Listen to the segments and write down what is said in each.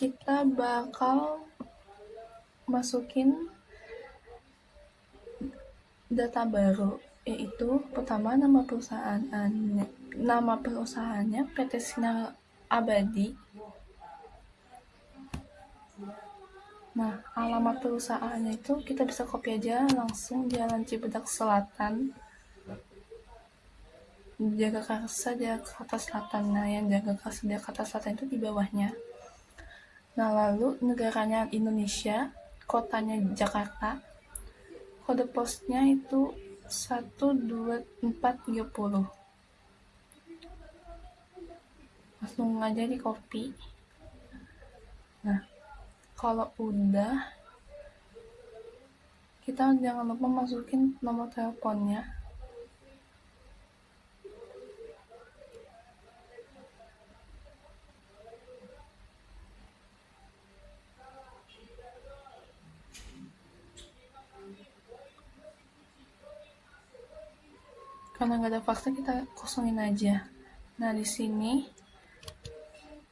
kita bakal masukin data baru, yaitu pertama nama perusahaannya PT Sinar Abadi. Nah, alamat perusahaannya itu kita bisa copy aja langsung Jalan Cibadak Selatan, Jakarta Selatan. Nah, yang Jakarta Selatan itu di bawahnya. Nah, lalu negaranya Indonesia, kotanya Jakarta, kode posnya itu 12430. Langsung aja di copy. Nah, kalau udah, kita jangan lupa masukin nomor teleponnya. Karena nggak ada fakta, kita kosongin aja. Nah, di sini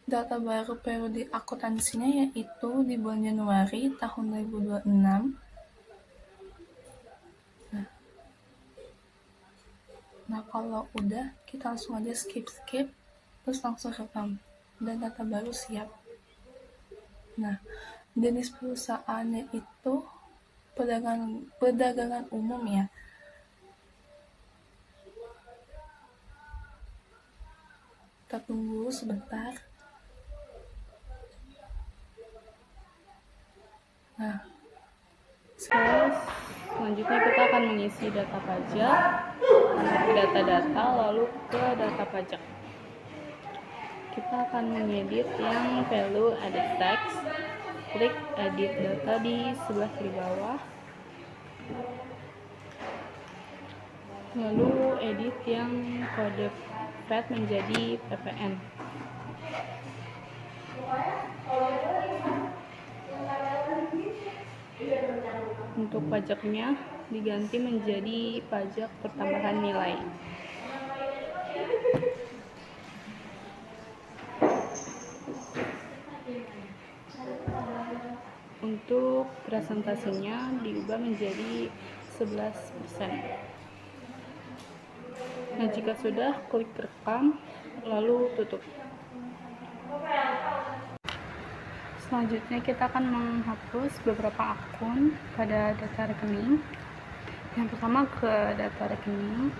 data baru periode akuntansinya yaitu di bulan Januari tahun 2026. Nah, kalau udah, kita langsung aja skip, terus langsung rekam, dan data baru siap. Nah, jenis perusahaannya itu perdagangan umum ya. Kita tunggu sebentar. Nah, selanjutnya kita akan mengisi data pajak, ke data-data, lalu ke data pajak. Kita akan mengedit yang value added tax. Klik edit data di sebelah kiri bawah, lalu edit yang kode VAT menjadi PPN. Untuk pajaknya diganti menjadi pajak pertambahan nilai. Untuk presentasinya diubah menjadi 11%. Nah, jika sudah, klik rekam, lalu tutup. Selanjutnya kita akan menghapus beberapa akun pada data rekening. Yang pertama ke data rekening,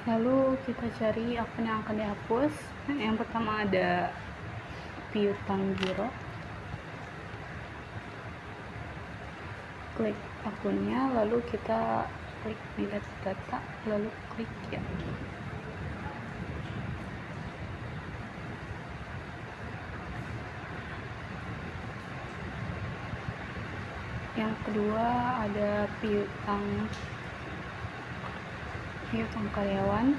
lalu kita cari akun yang akan dihapus. Nah, yang pertama ada piutang giro. Klik akunnya, lalu kita klik delete data, lalu klik ya. Yang kedua ada piutang karyawan.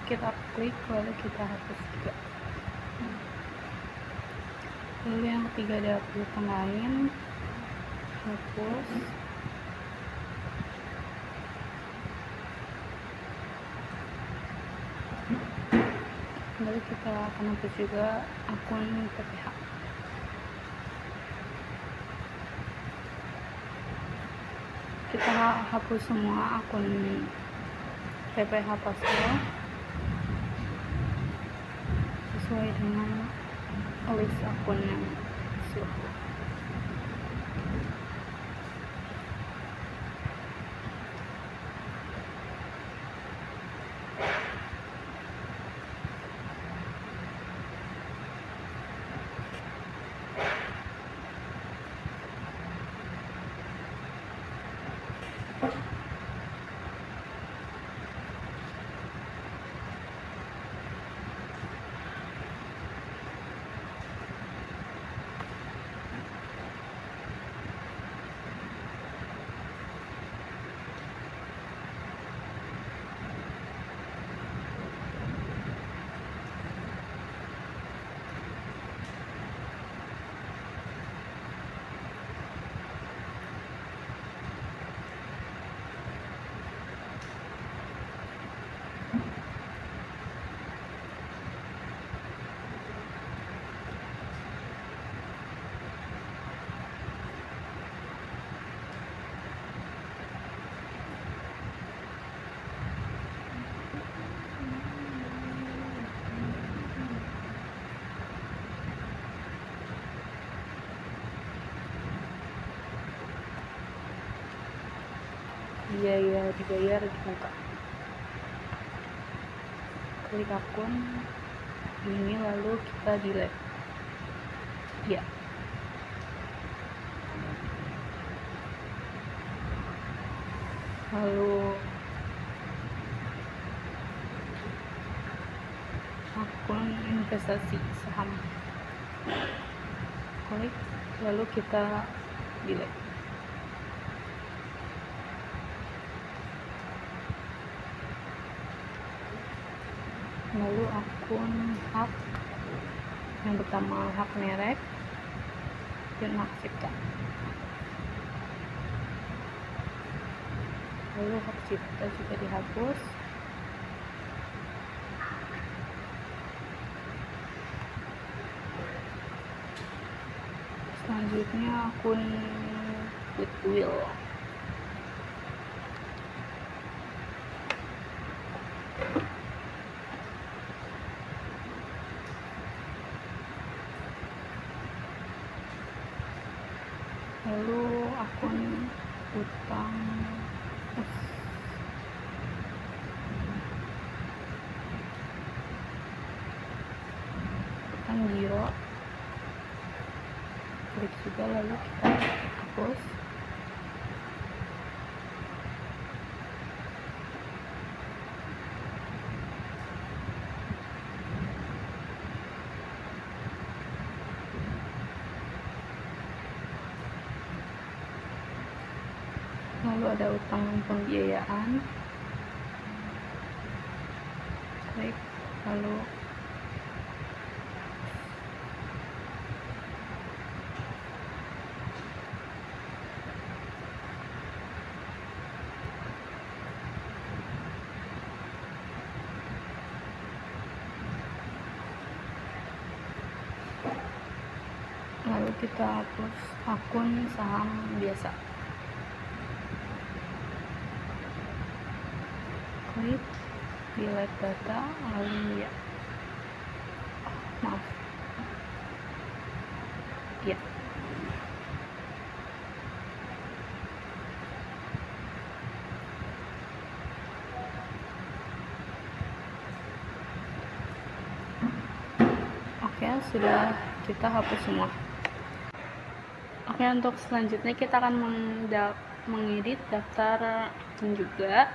Kita klik, lalu kita hapus juga. Lalu yang ketiga ada piutang lain, hapus. Lalu kita akan hapus juga akun PPH. Kita hapus semua akun PPH Pascal sesuai dengan list akun yang sudah. biaya dibayar dibuka. Klik akun ini lalu kita delete. Ya. Lalu akun investasi saham, klik lalu kita delete. Lalu akun hak yang pertama, hak merek, dinonaktifkan. Lalu hak cipta juga dihapus. Selanjutnya akun Goodwill. Lalu akun utang giro, klik juga lalu kita hapus. Lalu ada utang pembiayaan, klik lalu kita hapus akun saham biasa. Klik delete data lalu ya. Maaf. Ya. Oke, sudah kita hapus semua. Oke, untuk selanjutnya kita akan mengedit daftar akun juga.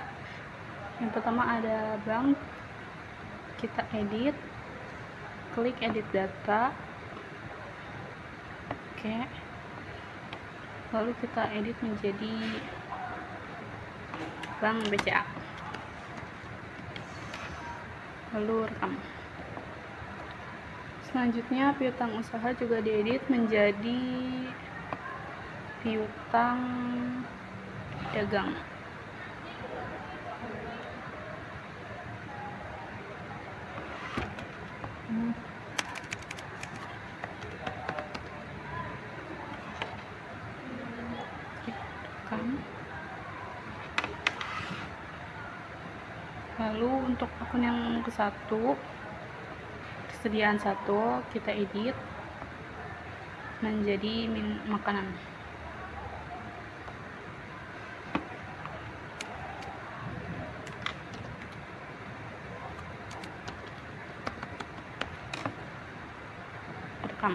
Yang pertama ada bank, kita edit, klik edit data. Oke, lalu kita edit menjadi bank BCA, lalu rekam. Selanjutnya piutang usaha juga diedit menjadi piutang dagang. Lalu untuk akun yang ke satu, kesediaan satu, kita edit menjadi makanan. Rekam.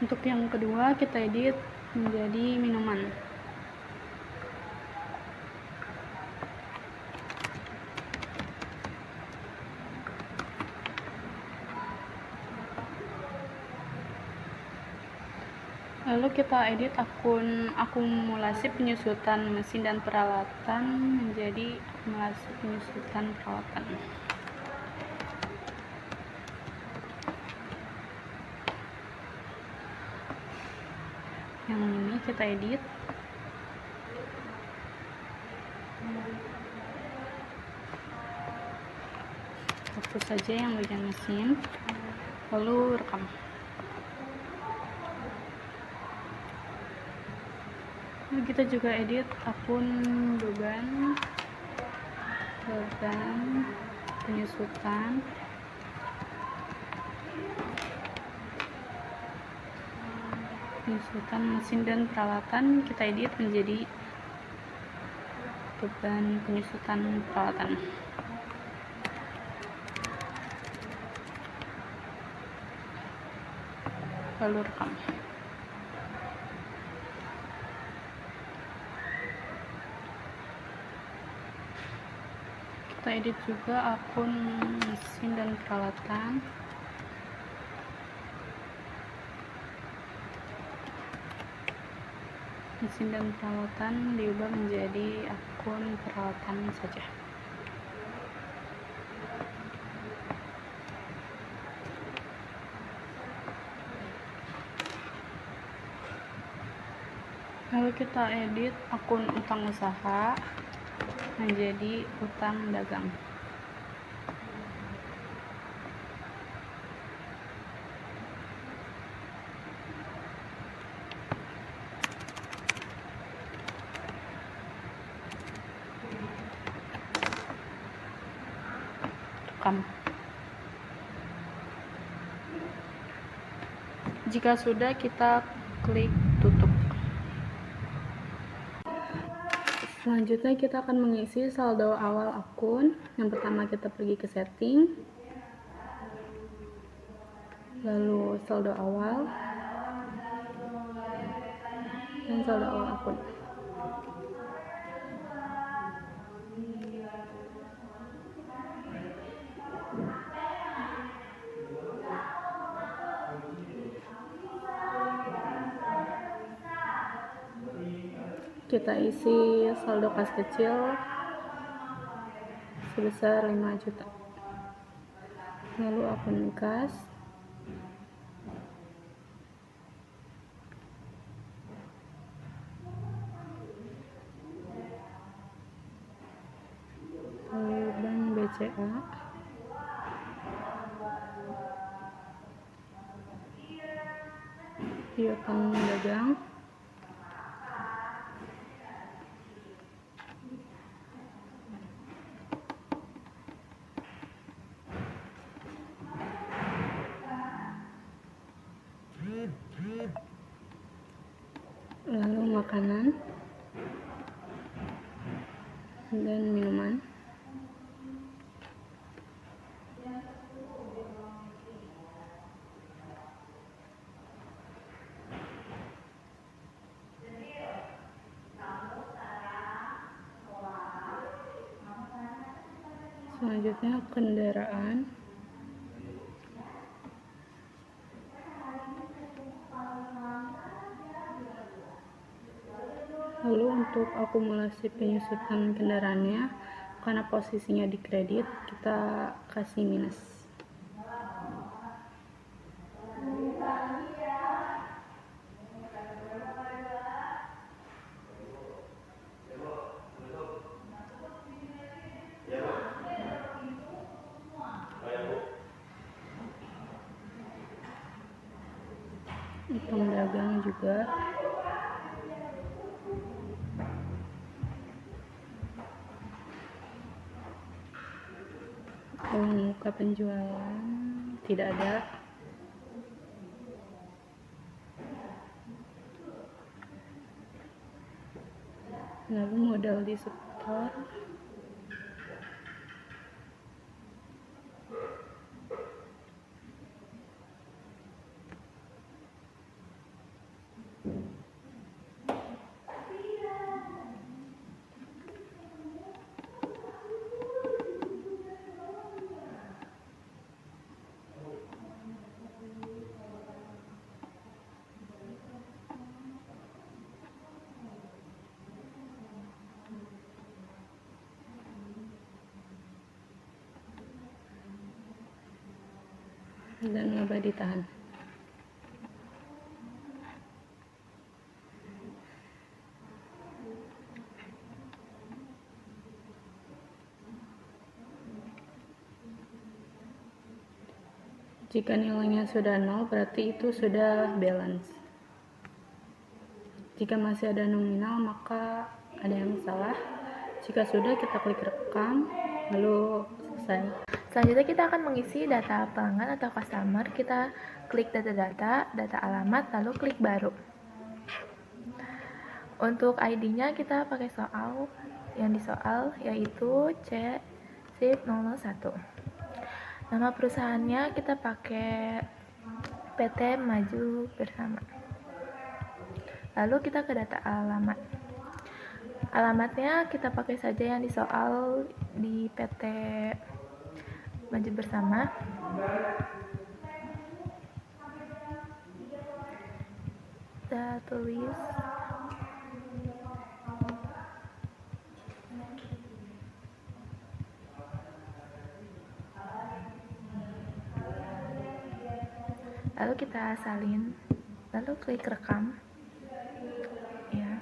Untuk yang kedua kita edit menjadi minuman. Lalu kita edit akun akumulasi penyusutan mesin dan peralatan menjadi akumulasi penyusutan peralatan. Yang ini kita edit. Hapus saja yang bagian mesin, lalu rekam. Lalu kita juga edit akun beban penyusutan, mesin dan peralatan, kita edit menjadi beban penyusutan peralatan. Lalu rekam. Kita edit juga akun mesin dan peralatan. Mesin dan peralatan diubah menjadi akun peralatan saja. Lalu kita edit akun utang usaha menjadi utang dagang. Rekam. Jika sudah, kita klik tutup. Selanjutnya kita akan mengisi saldo awal akun. Yang pertama kita pergi ke setting, lalu saldo awal dan saldo awal akun. Kita isi saldo kas kecil sebesar 5 juta. Lalu akun kas, lalu bank BCA, piutang dagang, lalu makanan dan minuman. Selanjutnya kendaraan. Lalu untuk akumulasi penyusutan kendaraannya, karena posisinya di kredit, kita kasih minus. Utang dagang juga. Uang muka penjualan tidak ada. Lalu modal di setor. Dan laba ditahan. Jika nilainya sudah 0, berarti itu sudah balance. Jika masih ada nominal, maka ada yang salah. Jika sudah, kita klik rekam, lalu selesai. Selanjutnya kita akan mengisi data pelanggan atau customer. Kita klik data alamat, lalu klik baru. Untuk ID-nya kita pakai soal yang disoal, yaitu C SIP 001. Nama perusahaannya kita pakai PT Maju Bersama. Lalu kita ke data alamat. Alamatnya kita pakai saja yang disoal di PT Maju Bersama. Kita tulis lalu kita salin, lalu klik rekam ya.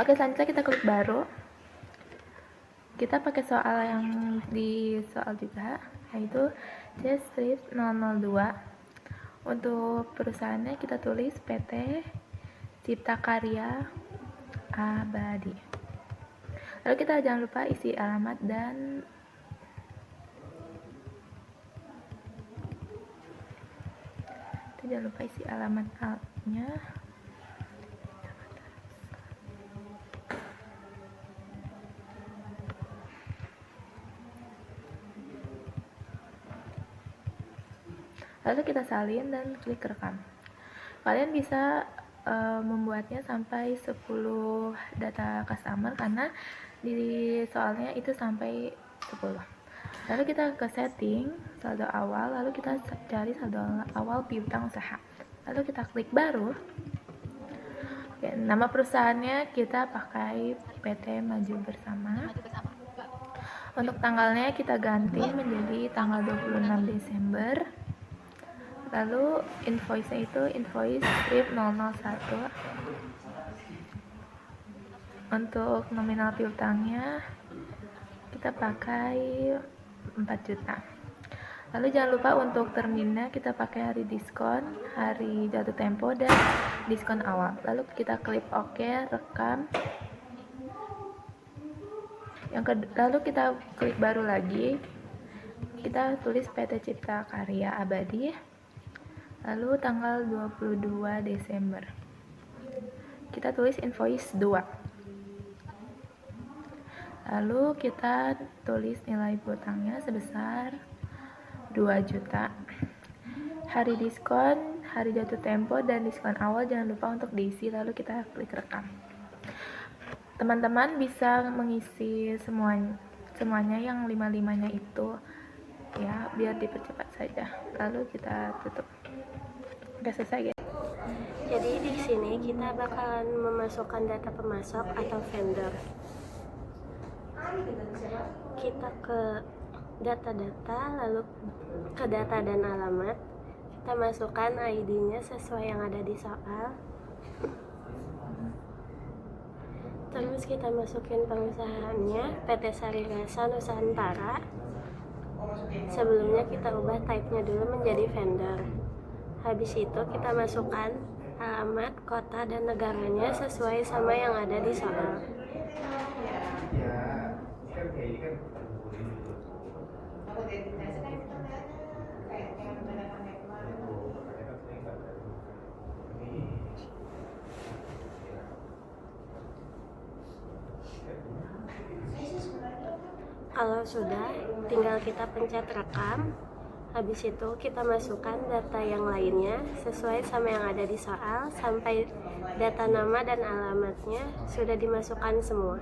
Oke, selanjutnya kita klik baru. Kita pakai soal yang di soal juga, yaitu C strip 002. Untuk perusahaannya kita tulis PT Cipta Karya Abadi. Lalu kita jangan lupa isi alamat dan jangan lupa isi alamatnya. Lalu kita salin dan klik rekam. Kalian bisa membuatnya sampai 10 data customer karena di soalnya itu sampai 10. Lalu kita ke setting saldo awal, lalu kita cari saldo awal piutang usaha. Lalu kita klik baru. Oke, nama perusahaannya kita pakai PT Maju Bersama. Untuk tanggalnya kita ganti menjadi tanggal 26 Desember. Lalu invoice-nya itu invoice strip 001. Untuk nominal piutangnya kita pakai 4 juta. Lalu jangan lupa untuk terminnya kita pakai hari diskon, hari jatuh tempo, dan diskon awal. Lalu kita klik OK, rekam. Lalu kita klik baru lagi. Kita tulis PT Cipta Karya Abadi. Lalu tanggal 22 Desember. Kita tulis invoice 2. Lalu kita tulis nilai piutangnya sebesar 2 juta. Hari diskon, hari jatuh tempo, dan diskon awal jangan lupa untuk diisi. Lalu kita klik rekam. Teman-teman bisa mengisi semuanya yang 5-5-nya itu ya, biar dipercepat saja. Lalu kita tutup. Udah selesai, guys. Jadi di sini kita bakalan memasukkan data pemasok atau vendor. Kita ke data-data, lalu ke data dan alamat. Kita masukkan ID-nya sesuai yang ada di soal. Terus kita masukin perusahaannya, PT Sarirasa Nusantara. Sebelumnya kita ubah type-nya dulu menjadi vendor. Habis itu kita masukkan alamat, kota, dan negaranya sesuai sama yang ada di soal. Kalau sudah, tinggal kita pencet rekam. Habis itu kita masukkan data yang lainnya sesuai sama yang ada di soal, sampai data nama dan alamatnya sudah dimasukkan semua.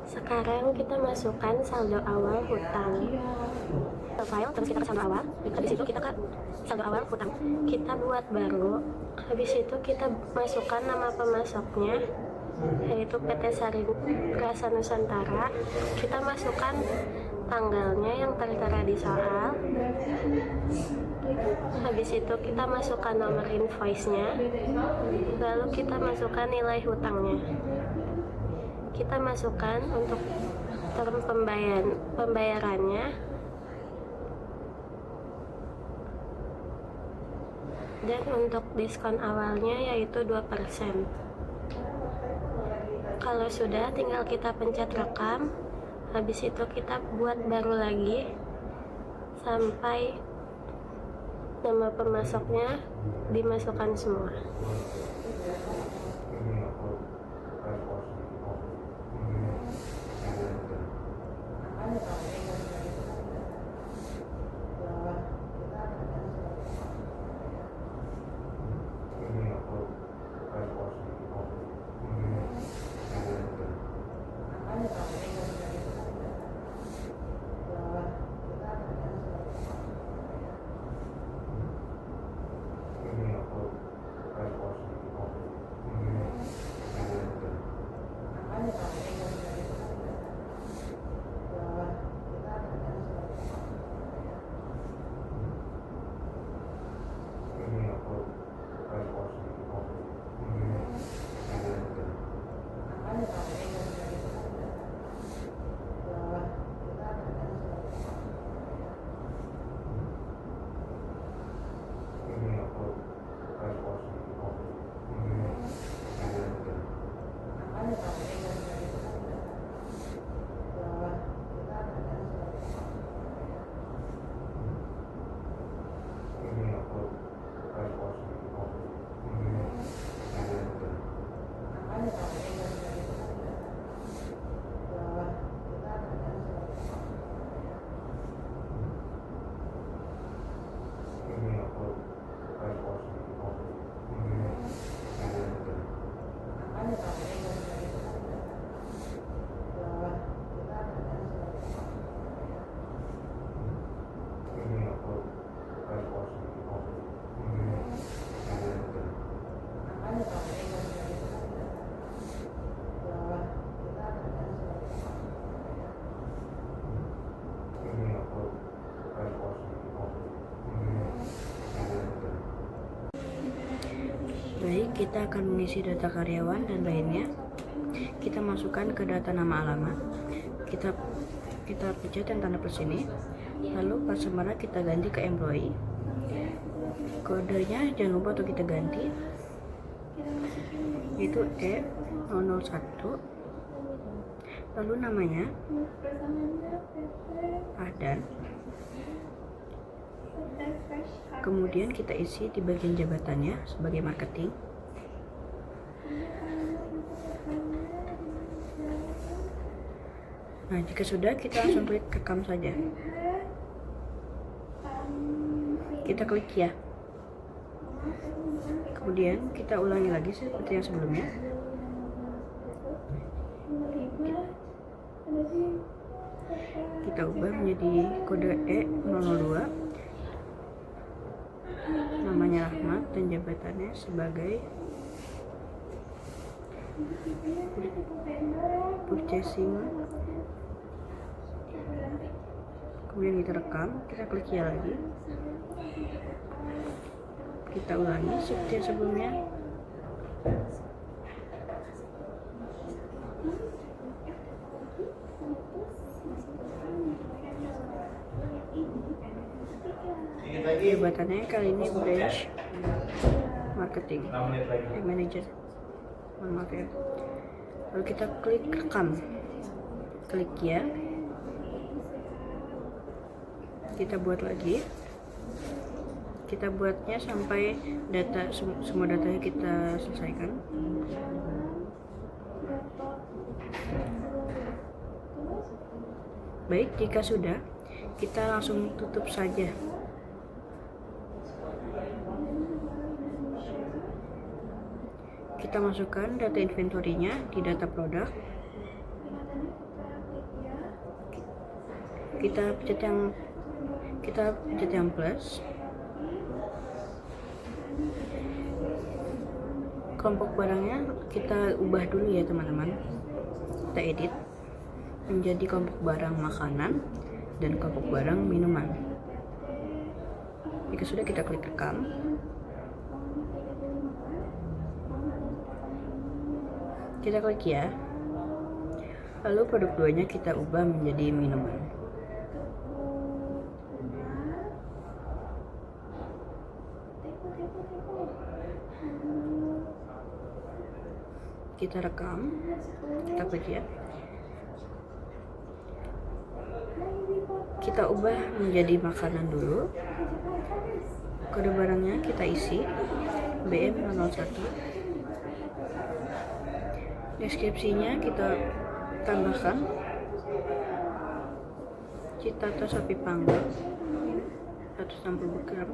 Sekarang kita masukkan saldo awal hutang. File, terus kita ke saldo awal. Habis itu kita ke saldo awal hutang. Kita buat baru. Habis itu kita masukkan nama pemasoknya, yaitu PT Sari Rasa Nusantara. Kita masukkan tanggalnya yang tertera di soal. Habis itu kita masukkan nomor invoice-nya. Lalu kita masukkan nilai hutangnya. Kita masukkan untuk term pembayarannya, dan untuk diskon awalnya yaitu 2%. Kalau sudah, tinggal kita pencet rekam. Habis itu kita buat baru lagi sampai nama pemasoknya dimasukkan semua. Baik, kita akan mengisi data karyawan dan lainnya. Kita masukkan ke data nama alamat. Kita pencet yang tanda plus ini. Lalu customer kita ganti ke employee. Kodenya jangan lupa untuk kita ganti, yaitu E001. Lalu namanya Adan. Kemudian kita isi di bagian jabatannya sebagai marketing. Nah, jika sudah, kita langsung klik rekam saja. Kita klik ya. Kemudian kita ulangi lagi seperti yang sebelumnya. Kita ubah menjadi kode E002. Namanya Rahmat dan jabatannya sebagai purchasing. Kemudian kita rekam, kita klik ya lagi. Kita ulangi seperti yang sebelumnya. Jabatannya kali ini branch marketing manager. Mohon maaf ya. Lalu kita klik rekam, klik ya. Kita buat lagi. Kita buatnya sampai semua datanya kita selesaikan. Baik, jika sudah, kita langsung tutup saja. Kita masukkan data inventory-nya di data produk. Kita pencet yang plus. Kelompok barangnya kita ubah dulu ya teman-teman. Kita edit menjadi kelompok barang makanan dan kelompok barang minuman. Jika sudah, kita klik rekam. Kita klik ya. Lalu produk 2-nya kita ubah menjadi minuman. Kita rekam, kita klik ya. Kita ubah menjadi makanan dulu. Kode barangnya kita isi BM001. Deskripsinya kita tambahkan citata sapi panggang 160 gram.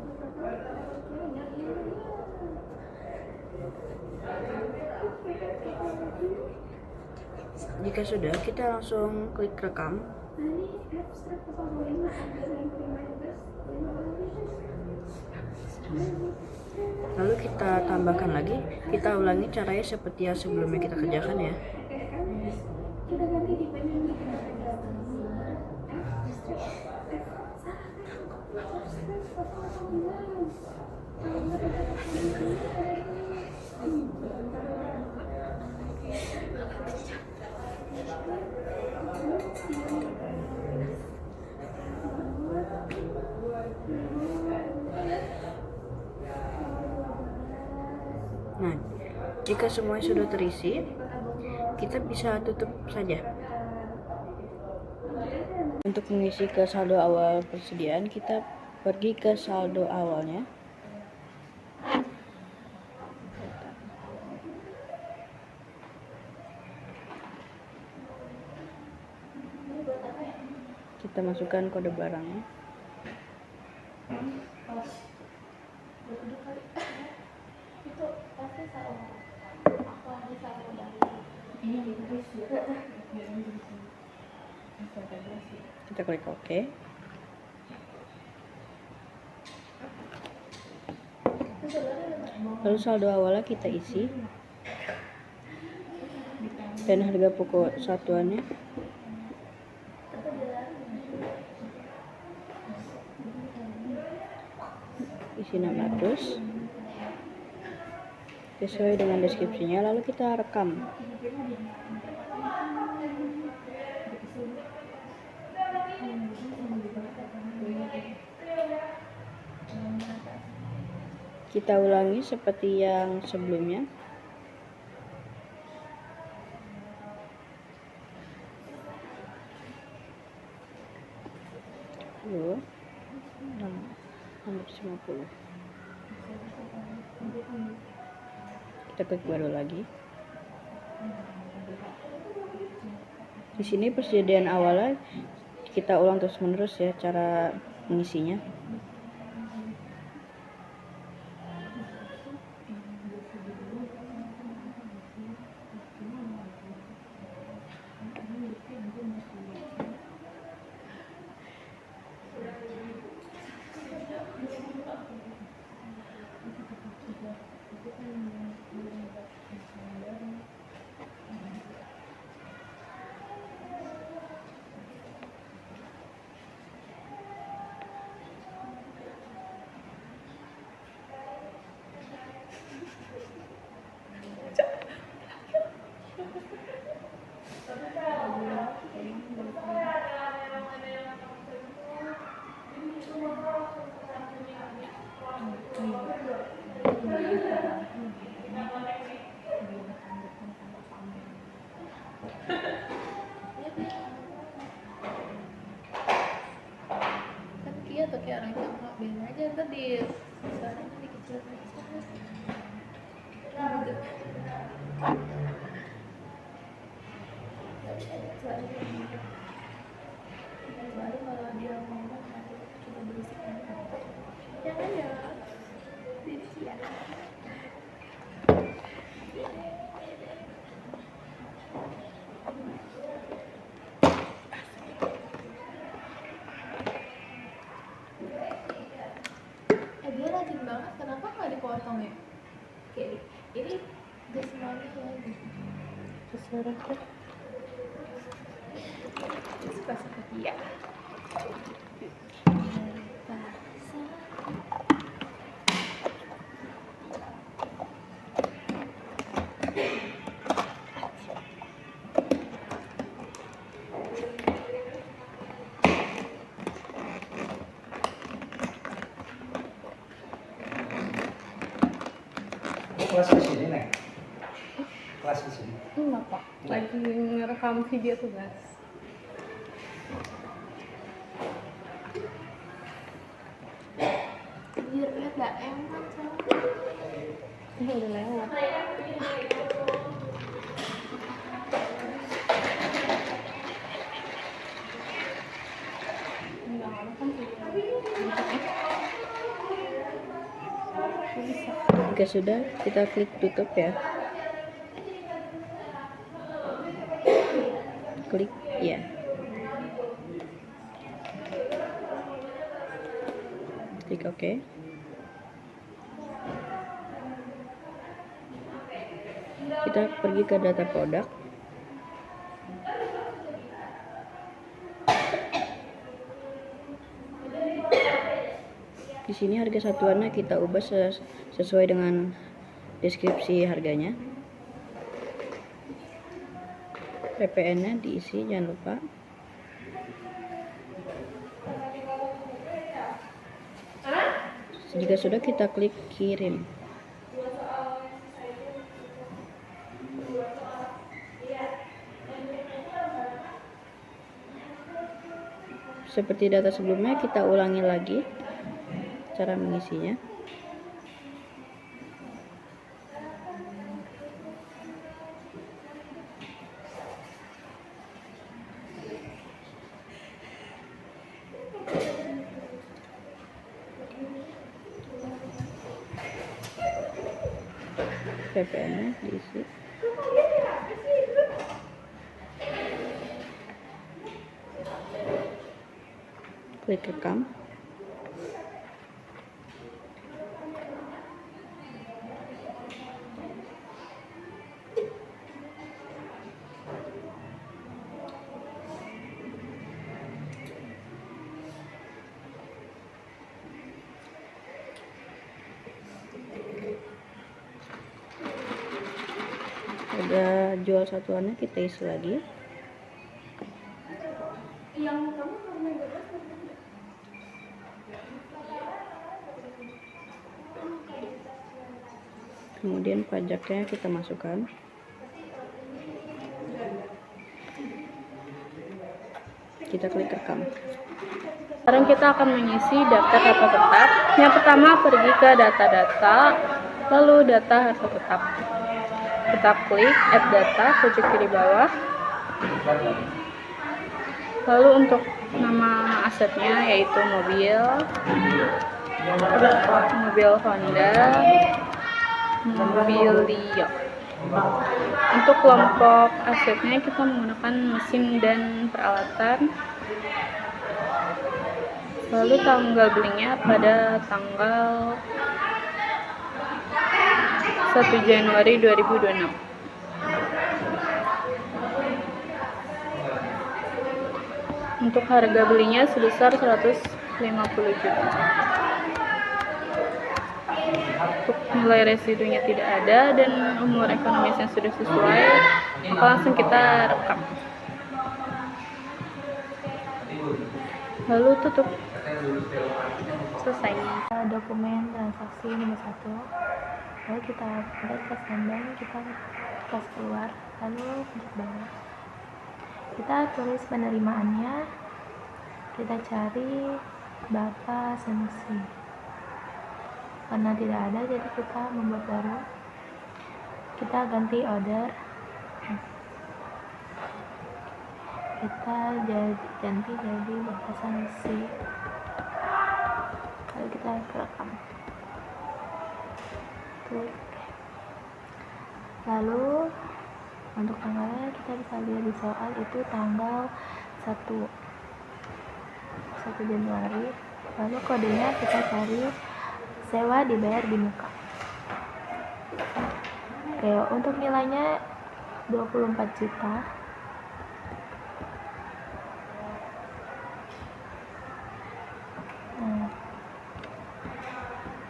Jika sudah, kita langsung klik rekam. Lalu kita tambahkan lagi. Kita ulangi caranya seperti yang sebelumnya kita kerjakan ya. Nah, jika semuanya sudah terisi, kita bisa tutup saja. Untuk mengisi ke saldo awal persediaan, kita pergi ke saldo awalnya. Kita masukkan kode barangnya. Kita klik OK. Lalu saldo awalnya kita isi dan harga pokok satuannya isi 600 sesuai dengan deskripsinya. Lalu kita rekam. Kita ulangi seperti yang sebelumnya. Lalu 650. Kita klik baru lagi. Di sini persediaan awalnya kita ulang terus-menerus ya cara mengisinya. Kan Kia tuh kayak orang cakap, biarin aja ntar di suaranya dikecilin aja. Kecuali kalau dia ngomong nanti kita berisik. Jangan ya, berisik ya. Dia rajin banget, kenapa nggak dipotong ya? Kayak ini udah semuanya ya. Terserah deh. Suka-suka dia. Kelas di sini nih. Kelas di sini. Enggak Pak, lagi ngerekam video tugas. Biar lihat gak enak Ini udah lewat. Enggak ada kan video. Bisa. Jika sudah, kita klik tutup ya. Klik ya. Klik OK. Kita pergi ke data produk. Di sini harga satuannya kita ubah sesuai dengan deskripsi harganya. PPN-nya diisi, jangan lupa. Jika sudah, kita klik kirim. Seperti data sebelumnya, kita ulangi lagi cara mengisinya. PPN-nya diisi. Klik rekam. Ada jual satuannya, kita isi lagi. Kemudian pajaknya kita masukkan. Kita klik rekam. Sekarang kita akan mengisi daftar harta tetap. Yang pertama, pergi ke data-data, lalu data harta tetap. Kita klik add data, pojok kiri bawah. Lalu untuk nama asetnya yaitu mobil Honda Mobilio. Untuk kelompok asetnya kita menggunakan mesin dan peralatan. Lalu tanggal belinya pada tanggal 1 Januari 2026. Untuk harga belinya sebesar 150 juta. Untuk nilai residunya tidak ada dan umur ekonomisnya sudah sesuai, maka langsung kita rekam. Lalu tutup. Selesai. Dokumen transaksi nomor 1, lalu kita lihat ke bank, kita kas keluar, lalu pencet bawah, kita tulis penerimaannya, kita cari Bapak Sanusi. Karena tidak ada, jadi kita membuat baru, kita ganti order, kita ganti jadi Bapak Sanusi, lalu kita rekam, klik. Lalu untuk tanggalnya kita bisa lihat di soal itu tanggal 1 Januari. Lalu kodenya kita cari sewa dibayar di muka. Oke, untuk nilainya 24 juta.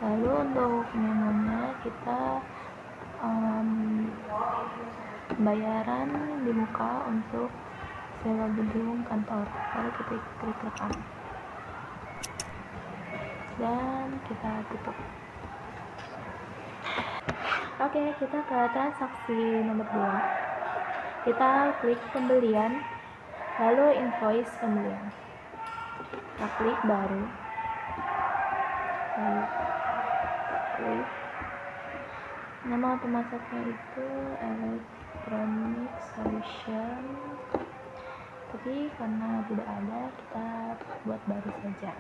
Lalu untuk memonya kita bayaran di muka untuk sewa gedung kantor. Lalu kita klik rekam dan kita tutup. Oke, kita ke transaksi nomor 2. Kita klik pembelian, lalu invoice pembelian. Kita klik baru, lalu klik. Nama pemasoknya itu Electronic Solution, tapi karena tidak ada, kita buat baru saja.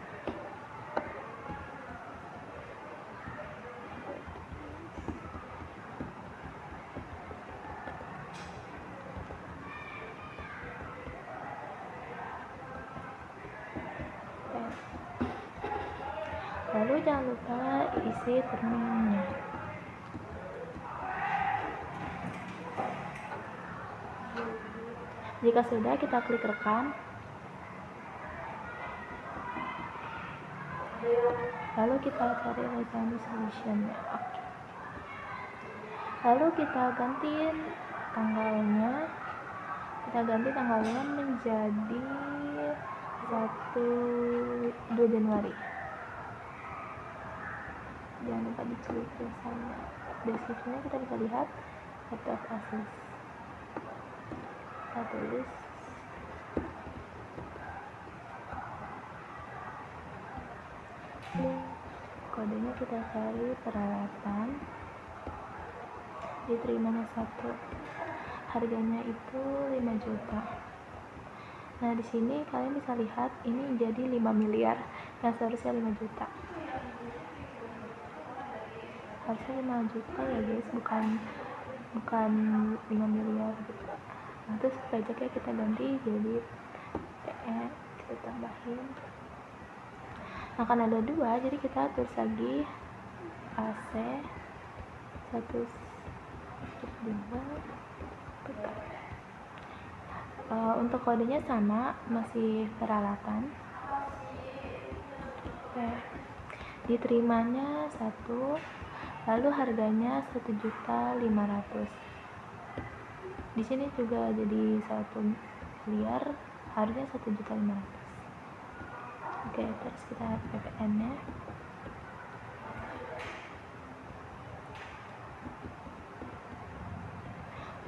Lalu jangan lupa isi terminalnya. Jika sudah, kita klik rekam. Lalu kita cari Electronic Solution. Oke. Lalu kita ganti tanggalnya. Kita ganti tanggalnya menjadi 2 Januari. Jangan lupa dicek tulisannya. Deskripsinya kita bisa lihat date of access. Kita tulis kodenya, kita cari peralatan, diterimanya 1, harganya itu 5 juta. Nah, di sini kalian bisa lihat ini jadi 5 miliar yang seharusnya 5 juta. Harusnya 5 juta ya guys, bukan 5 miliar gitu. Nah, terus pajaknya kita ganti jadi kita tambahin. Nah, kan ada 2, jadi kita tulis lagi AC 1 untuk kodenya sama, masih peralatan. Diterimanya 1, lalu harganya 1.500.000. Di sini juga jadi 1 miliar, harganya 1.500.000. Oke, terus kita PPN nya.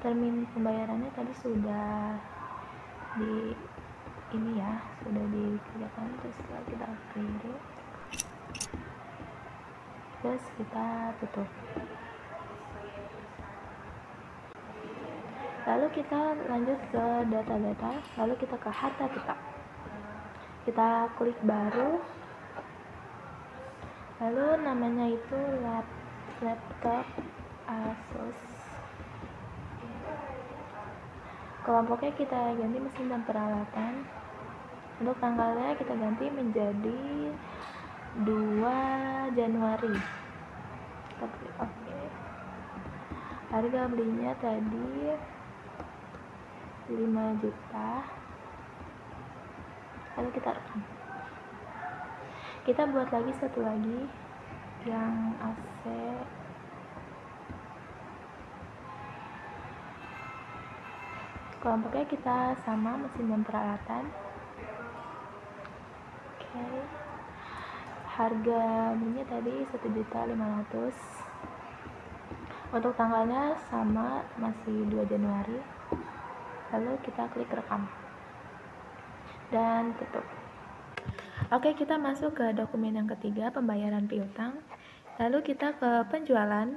Termin pembayarannya tadi sudah di ini ya, sudah dikerjakan. Terus kita kiri, terus kita tutup. Lalu kita lanjut ke data-data, lalu kita ke harta tetap. kita klik baru, lalu namanya itu laptop Asus. Kelompoknya kita ganti mesin dan peralatan. Untuk tanggalnya kita ganti menjadi 2 Januari. Kita klik oke. Harga belinya tadi 5 juta. Lalu kita rekam. Kita buat lagi satu lagi yang AC. Kelompoknya kita sama mesin dan peralatan. Oke. Harga belinya tadi 1.500.000. Untuk tanggalnya sama, masih 2 Januari. Lalu kita klik rekam dan tutup. Oke, kita masuk ke dokumen yang ketiga, pembayaran piutang. Lalu kita ke penjualan,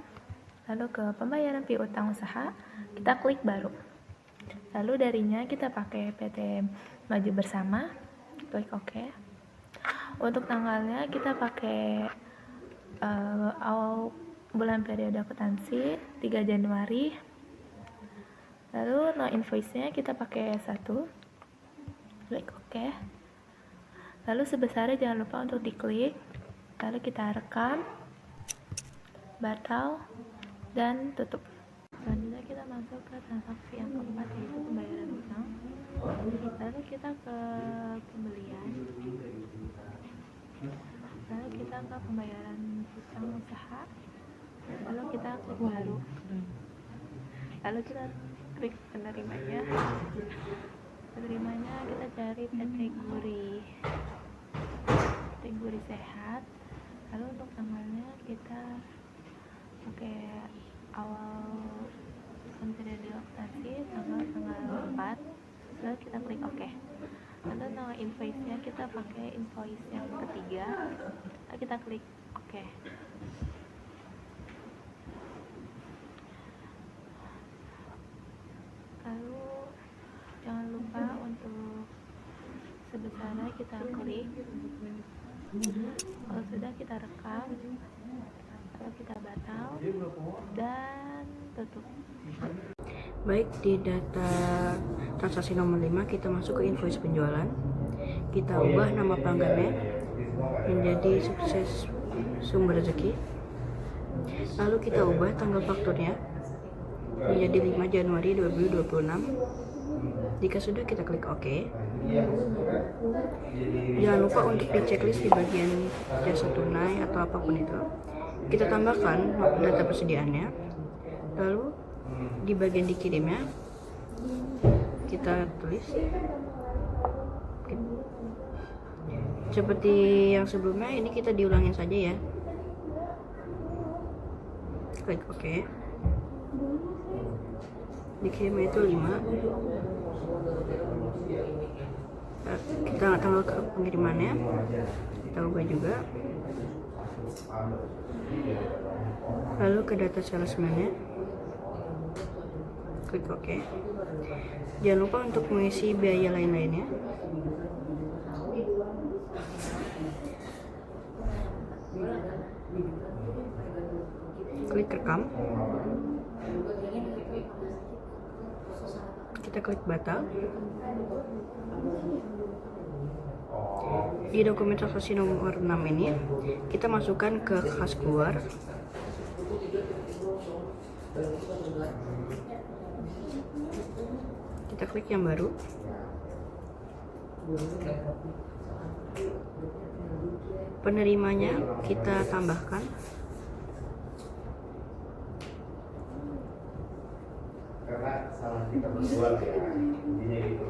lalu ke pembayaran piutang usaha, kita klik baru. Lalu darinya kita pakai PT Maju Bersama, klik OK. Untuk tanggalnya kita pakai awal bulan periode akuntansi 3 Januari. Lalu no invoice-nya kita pakai 1, klik OK. Lalu sebesarnya jangan lupa untuk diklik. Lalu kita rekam, batal, dan tutup. Selanjutnya kita masuk ke transaksi yang keempat, yaitu pembayaran utang. Lalu kita ke pembelian, lalu kita ke pembayaran utang usaha, lalu kita klik baru, lalu kita klik penerimanya. Penerimanya kita cari kategori sehat. Lalu untuk tanggalnya kita pakai awal periode akuntansi tanggal 4. Lalu kita klik OK. Lalu nama invoice-nya kita pakai invoice yang ketiga. Lalu kita klik OK. Lalu jangan lupa untuk sebesarnya kita klik. Kalau sudah kita rekam, lalu kita batal dan tutup. Baik, di data transaksi nomor 5 kita masuk ke invoice penjualan. Kita ubah nama pelanggannya menjadi Sukses Sumber Rezeki. Lalu kita ubah tanggal fakturnya menjadi 5 Januari 2026. Jika sudah, kita klik OK. Jangan lupa untuk di checklist di bagian jasa tunai atau apapun itu. Kita tambahkan data persediaannya. Lalu di bagian dikirimnya kita tulis seperti yang sebelumnya. Ini kita diulangin saja ya. Klik OK. Dikirimnya itu 5. Kita tanggal ke pengirimannya kita ubah juga. Lalu ke data salesman-nya klik OK. Jangan lupa untuk mengisi biaya lain-lainnya. Klik rekam. Kita klik batal. Di dokumen transaksi nomor 6 ini kita masukkan ke kas keluar. Kita klik yang baru. Penerimanya kita tambahkan. Karena salah kita berbuat ya, intinya gitu.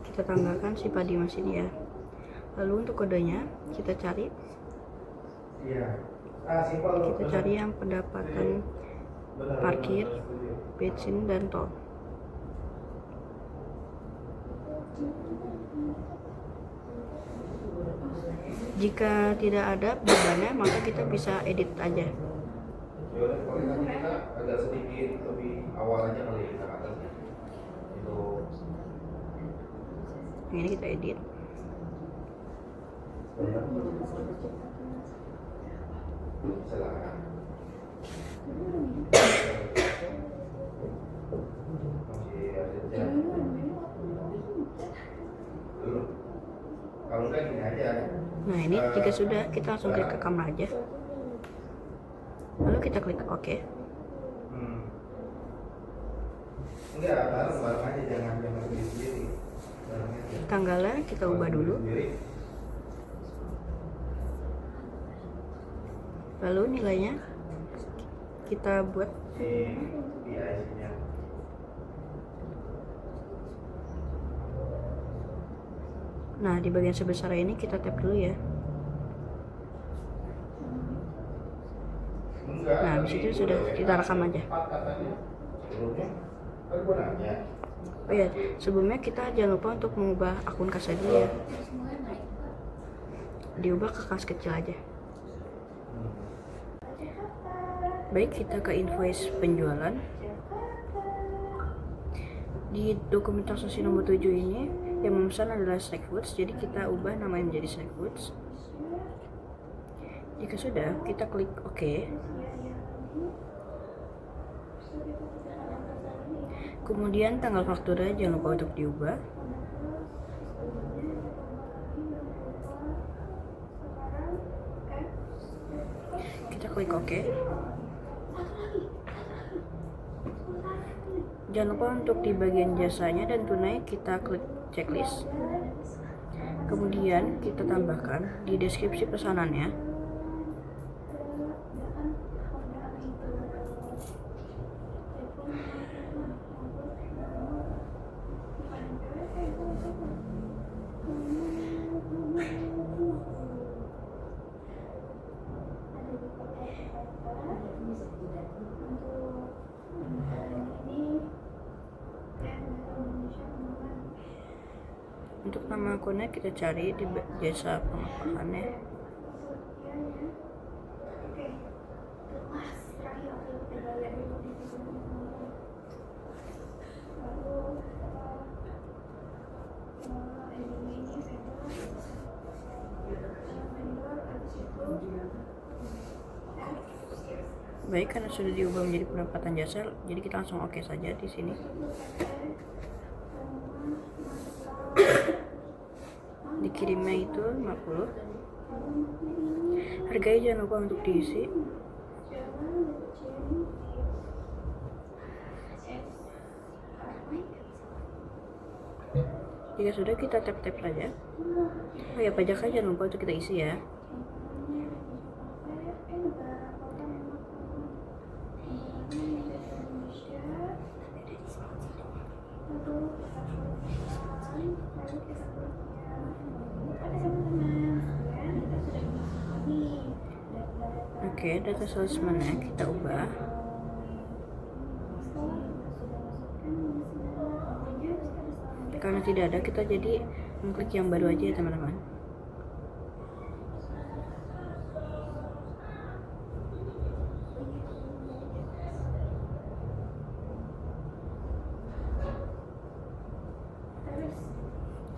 Kita tambahkan si padi mas ini ya. Lalu untuk kodenya kita cari. Kita cari yang pendapatan parkir, bensin, dan tol. Jika tidak ada bebannya, maka kita bisa edit aja. Kita agak sedikit lebih awal aja kali kita ke atasnya. Itu ini kita edit. Kalau enggak gini aja. Nah ini jika sudah, kita langsung klik ke kamera aja, lalu kita klik OK. Enggak, bareng aja, jangan sendiri. Tanggalnya kita ubah dulu, lalu nilainya kita buat. Nah di bagian sebesar ini kita tap dulu ya. Nah habis itu sudah, kita rekam aja. Oh ya, sebelumnya kita jangan lupa untuk mengubah akun kas dulu ya. Diubah ke kas kecil aja. Baik, kita ke invoice penjualan. Di dokumen transaksi nomor 7 ini yang memesan adalah Snack Foods, jadi kita ubah namanya menjadi Snack Foods. Jika sudah, kita klik OK. Kemudian tanggal faktura jangan lupa untuk diubah. Kita klik OK. Jangan lupa untuk di bagian jasanya dan tunai kita klik checklist. Kemudian kita tambahkan di deskripsi pesanannya. Untuk nama akunnya kita cari di jasa pengapakannya. Baik, karena sudah diubah menjadi pendapatan jasa, jadi kita langsung oke saja di sini. Dikirimnya itu 50. Harganya jangan lupa untuk diisi. Jika sudah, kita tap-tap saja. Oh ya, pajaknya jangan lupa untuk kita isi ya. Oke, data salesman-nya kita ubah. Karena tidak ada, kita jadi mengklik yang baru aja ya teman-teman.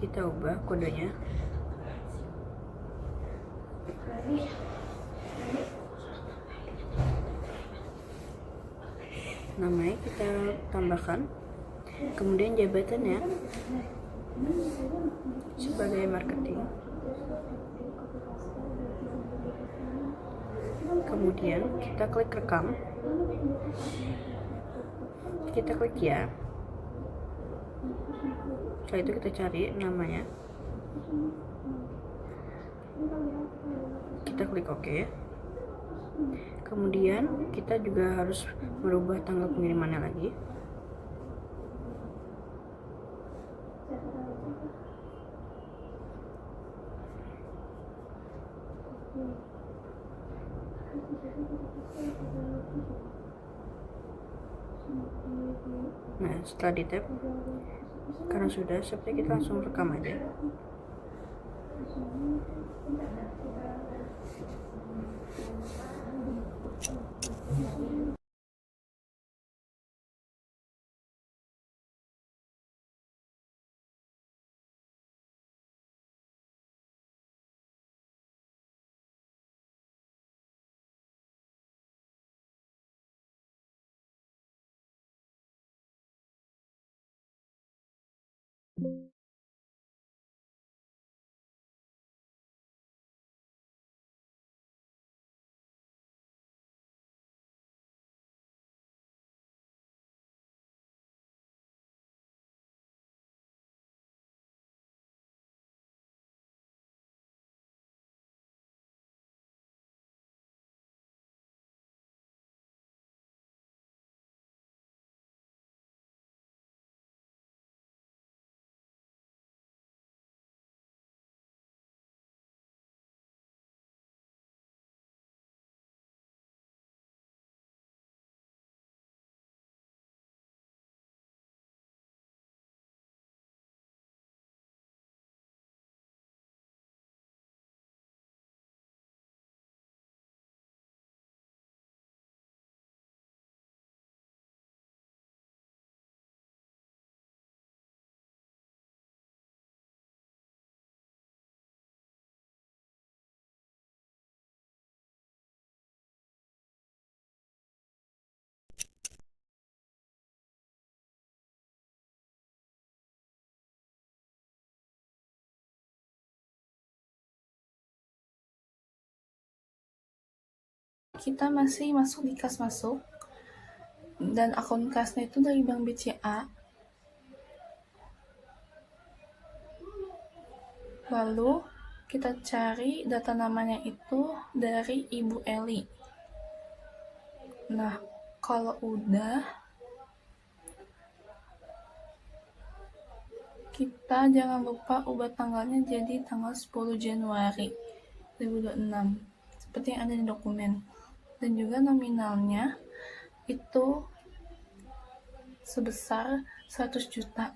Kita ubah kodenya. Namanya kita tambahkan, kemudian jabatannya sebagai marketing, kemudian kita klik rekam, kita klik ya, setelah itu kita cari namanya, kita klik OK. Kemudian kita juga harus merubah tanggal pengirimannya lagi. Nah, setelah di tap, karena sudah, seperti kita langsung rekam aja. Kita masih masuk di kas masuk, dan akun kasnya itu dari Bank BCA. Lalu kita cari data namanya itu dari Ibu Eli. Nah, kalau udah, kita jangan lupa ubah tanggalnya jadi tanggal 10 Januari 2026, seperti yang ada di dokumen. Dan juga nominalnya itu sebesar 100 juta.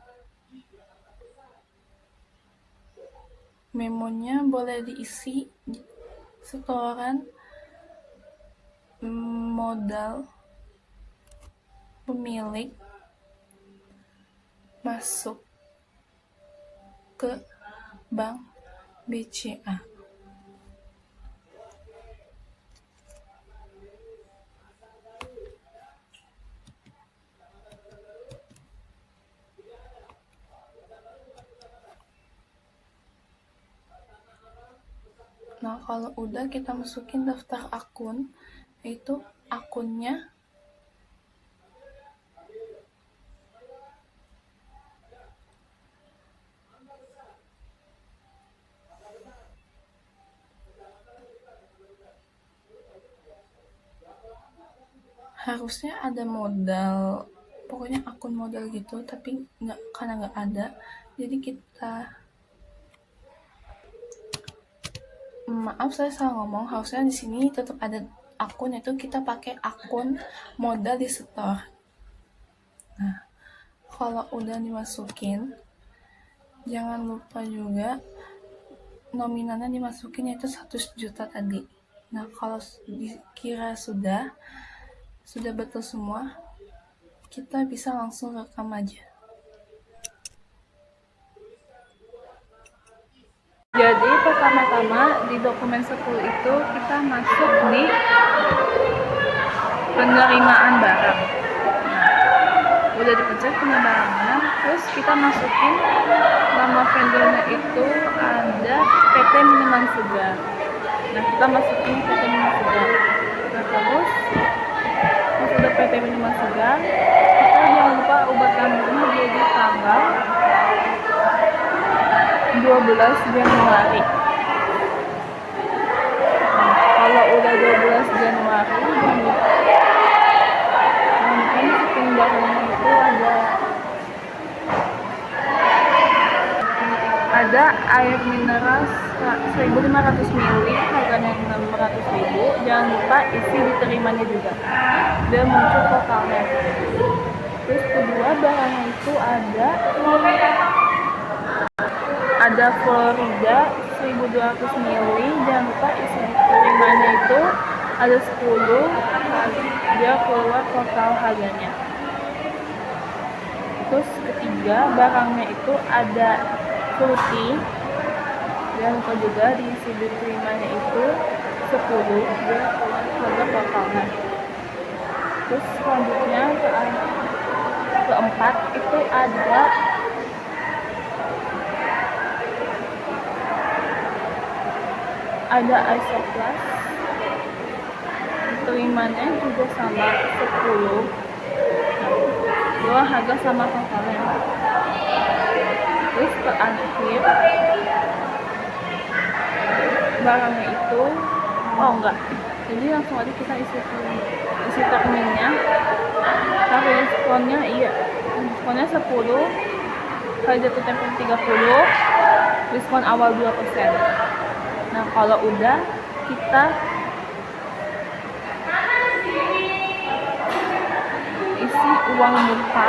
Memonya boleh diisi setoran modal pemilik masuk ke Bank BCA. Nah, kalau udah kita masukin daftar akun, yaitu akunnya harusnya ada modal, pokoknya akun modal gitu, tapi karena nggak ada, jadi kita maaf saya salah ngomong, harusnya di sini tetap ada akun, itu kita pakai akun modal di store. Nah, kalau udah dimasukin, jangan lupa juga nominalnya dimasukin yaitu 100 juta tadi. Nah, kalau dikira sudah betul semua, kita bisa langsung rekam aja. Jadi pertama-tama di dokumen 10 itu kita masuk di penerimaan barang. Nah, udah dipencet penerimaan, terus kita masukin nama vendornya itu ada PT Minuman Segar. Nah, kita masukin PT Minuman Segar. Nah, terus udah PT Minuman Segar, kita jangan lupa ubah tanggalnya jadi tanggal 12 Januari. Nah, kalau udah 12 Januari, jangan lupa masukin barangnya itu ada air mineral 1500 ml, harganya 600.000. Jangan lupa isi diterimanya juga, dan muncul totalnya. Terus kedua, barangnya itu ada Florida 1200 ml. Jangan lupa isi diterimanya itu ada 10, dia keluar total harganya. Terus ketiga, barangnya itu ada fruity, jangan lupa juga diisi diterimanya itu 10, dia keluar harga totalnya. Terus selanjutnya keempat itu ada ada isoplas, terimanya juga sama 10. Dua harga sama totalnya. Terus terakhir barangnya itu enggak, jadi langsung aja kita isi terminnya. Tapi diskonnya diskonnya 10, harga jatuh tempo 30, diskon awal 2%. Nah kalau udah, kita isi uang muka,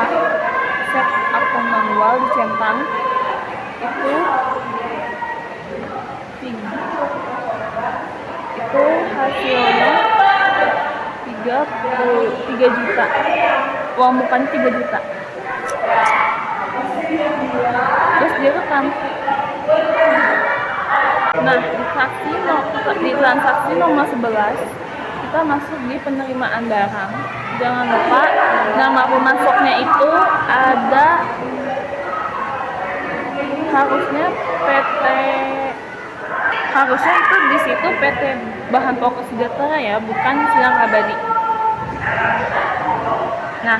set akun manual dicentang itu hasilnya 3 juta. Uang mukanya 3 juta. Terus direkam. Nah, di transaksi nomor 11 kita masuk di penerimaan barang. Jangan lupa nama pemasoknya itu ada, harusnya itu di situ PT Bahan Pokok Sejahtera ya, bukan Silang Abadi. Nah,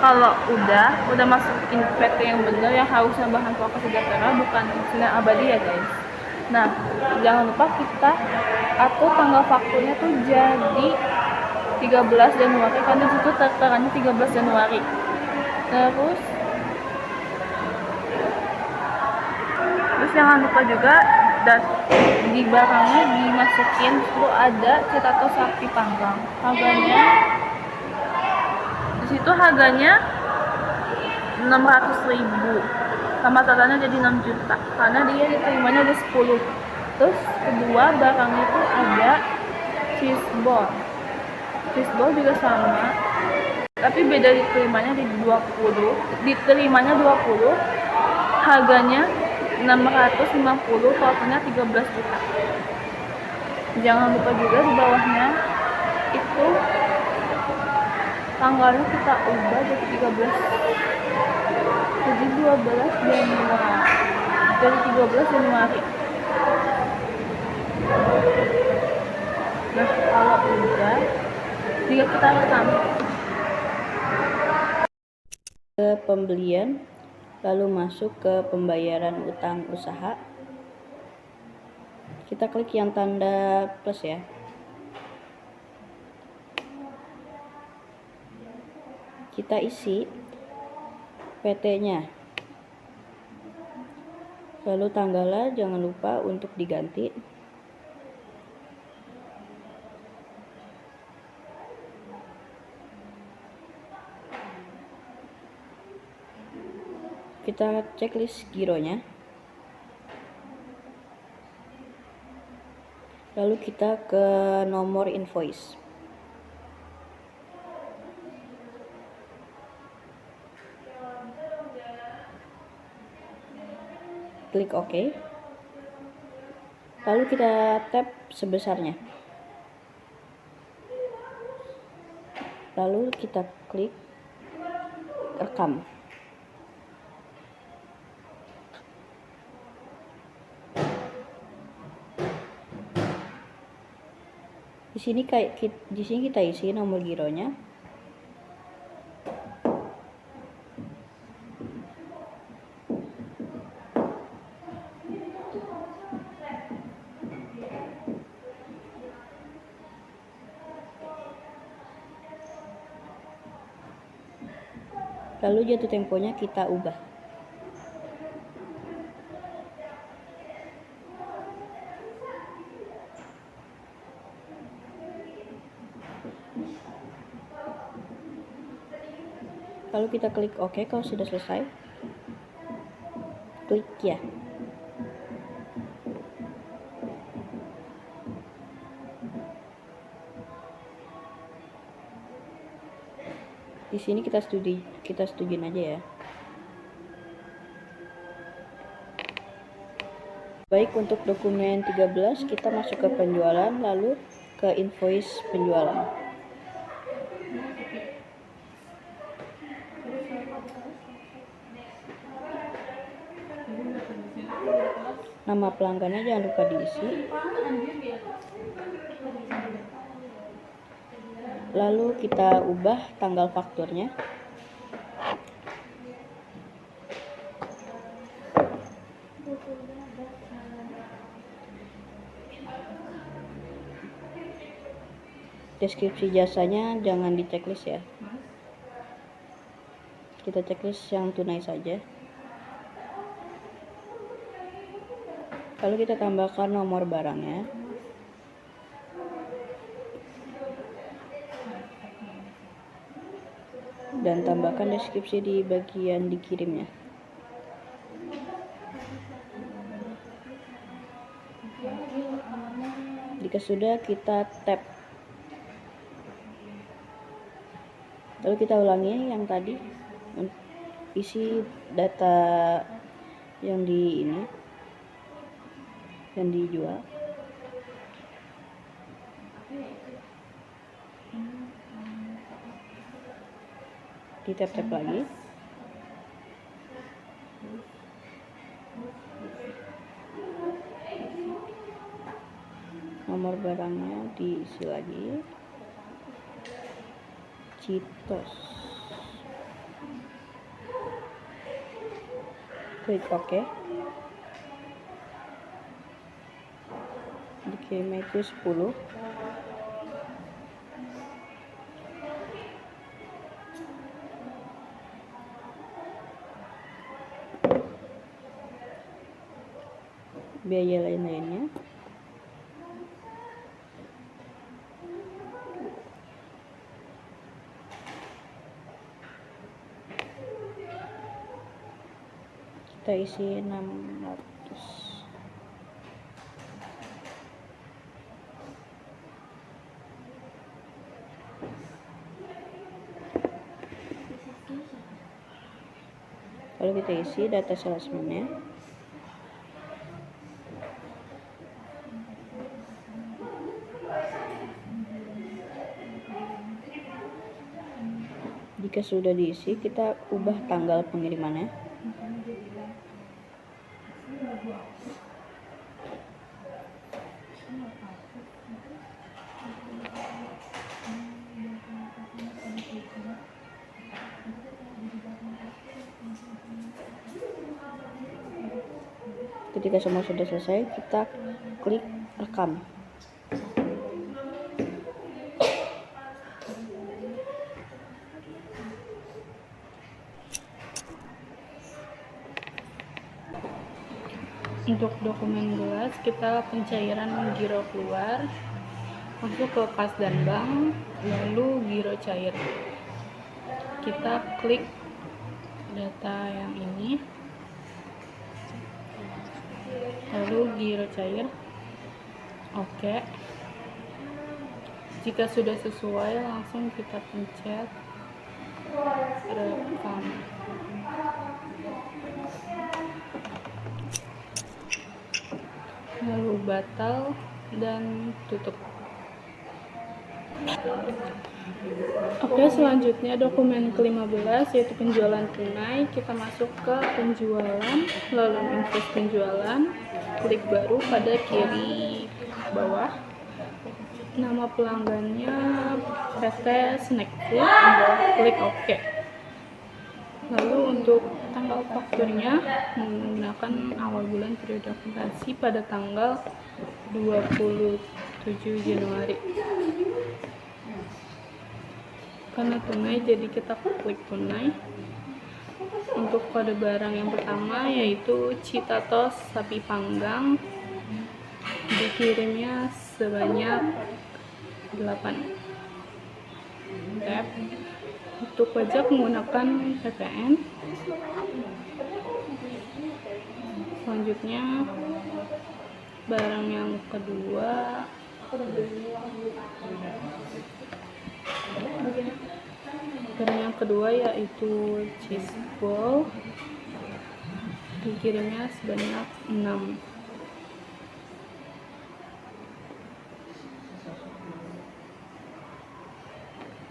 kalau udah masukin PT yang benar, yang harusnya Bahan Pokok Sejahtera bukan Silang Abadi ya guys. Nah, jangan lupa kita atur tanggal fakturnya tuh jadi 13 Januari, karena disitu terterannya 13 Januari. Terus jangan lupa juga di barangnya dimasukin itu ada cetato sapi panggang. Disitu harganya 600.000, sama totalnya jadi 6 juta karena dia diterimanya ada 10. Terus kedua barangnya itu ada cheese ball juga sama, tapi beda, diterimanya 20, harganya 650, totalnya 13 juta. Jangan lupa juga di bawahnya itu tanggalnya kita ubah jadi 13, jadi 13 Januari. Nah kalau udah, jika kita rekam ke pembelian, lalu masuk ke pembayaran utang usaha. Kita klik yang tanda plus ya. Kita isi PT-nya. Lalu tanggalnya jangan lupa untuk diganti. Kita checklist gironya. Lalu kita ke nomor invoice. Klik OK. Lalu kita tap sebesarnya. Lalu kita klik rekam. Di sini kita isi nomor gironya. Lalu jatuh temponya kita ubah. Lalu kita klik OK kalau sudah selesai. Klik ya. Di sini kita setujuin aja ya. Baik, untuk dokumen 13 kita masuk ke penjualan, lalu ke invoice penjualan. Nama pelanggannya jangan lupa diisi. Lalu kita ubah tanggal fakturnya. Deskripsi jasanya jangan di checklist ya. Kita checklist yang tunai saja. Lalu kita tambahkan nomor barangnya. Dan tambahkan deskripsi di bagian dikirimnya. Jika sudah, kita tap. Lalu kita ulangi yang tadi, isi data yang yang dijual. Di tap-tap lagi. Nomor barangnya diisi lagi. Cheetos. Klik OK. Dikirimnya itu 10. Biaya lain-lainnya. Kita isi 600. Lalu kita isi data salesman-nya. Jika sudah diisi, kita ubah tanggal pengirimannya. Ketika semua sudah selesai, kita klik rekam. Untuk dokumen gelas, kita pencairan giro keluar, masuk ke kas dan bank, lalu giro cair. Kita klik data yang ini, lalu giro cair. Oke. Jika sudah sesuai, langsung kita pencet rekam. Lalu batal dan tutup. Oke, selanjutnya dokumen ke-15 yaitu penjualan tunai. Kita masuk ke penjualan, lalu invoice penjualan, klik baru pada kiri bawah. Nama pelanggannya PT Snack Food, klik OK. Lalu untuk tanggal fakturnya menggunakan awal bulan periode akuntansi pada tanggal 27 Januari. Karena tunai, jadi kita klik tunai. Untuk kode barang yang pertama yaitu Cheetos sapi panggang, dikirimnya sebanyak 8. Tap. Untuk pajak menggunakan PPN. Selanjutnya barang yang kedua yaitu cheese ball, dikirimnya sebanyak 6.